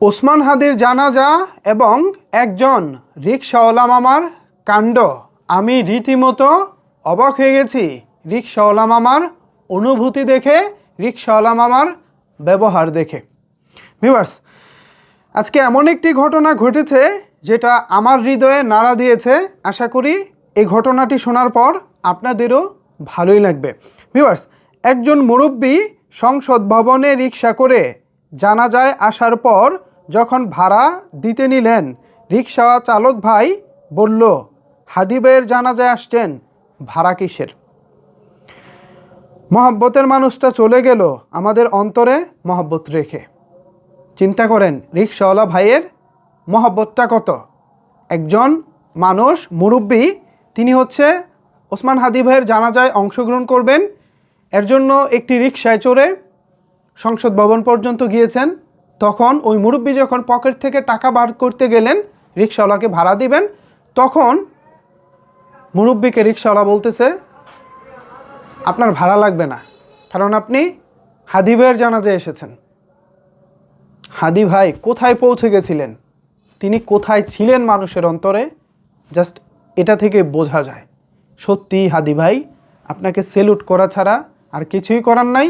ওসমান হাদির জানাজা এবং একজন রিকশাওয়ালা মামার কাণ্ড। আমি রীতিমতো অবাক হয়ে গেছি রিকশাওয়ালা মামার অনুভূতি দেখে, রিকশাওয়ালা মামার ব্যবহার দেখে। ভিউয়ার্স, আজকে এমন একটি ঘটনা ঘটেছে যেটা আমার হৃদয়ে নাড়া দিয়েছে। আশা করি এই ঘটনাটি শোনার পর আপনাদেরও ভালোই লাগবে। ভিউয়ার্স, একজন মুরব্বী সংসদ ভবনে রিকশা করে জানাজায় আসার পর যখন ভাড়া দিতে নিলেন, রিকশা চালক ভাই বলল, হাদি ভাইয়ের জানাজায় আসছেন, ভাড়া কিসের? মহব্বতের মানুষটা চলে গেল আমাদের অন্তরে মহব্বত রেখে। চিন্তা করেন রিকশাওয়ালা ভাইয়ের মহব্বতটা কত। একজন মানুষ মুরব্বী, তিনি হচ্ছে ওসমান হাদি ভাইয়ের জানাজায় অংশগ্রহণ করবেন, এর জন্য একটি রিকশায় চড়ে সংসদ ভবন পর্যন্ত গিয়েছেন। তখন ওই মুরব্বী যখন পকেট থেকে টাকা বার করতে গেলেন রিকশাওয়ালাকে ভাড়া দিবেন, তখন মুরব্বীকে রিকশাওয়ালা বলতেছে, আপনার ভাড়া লাগবে না, কারণ আপনি হাদি ভাইয়ের জানাজায় এসেছেন। হাদি ভাই কোথায় পৌঁছে গেছিলেন, তিনি কোথায় ছিলেন মানুষের অন্তরে, জাস্ট এটা থেকে বোঝা যায়। সত্যি হাদি ভাই, আপনাকে সেলুট করা ছাড়া আর কিছুই করার নাই।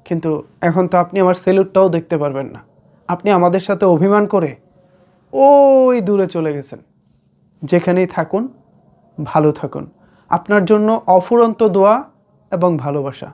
কিন্তু এখন তো আপনি আমার সেলুটটাও দেখতে পারবেন না। আপনি আমাদের সাথে অভিমান করে ওই দূরে চলে গেছেন। যেখানেই থাকুন ভালো থাকুন। আপনার জন্য অফুরন্ত দোয়া এবং ভালোবাসা।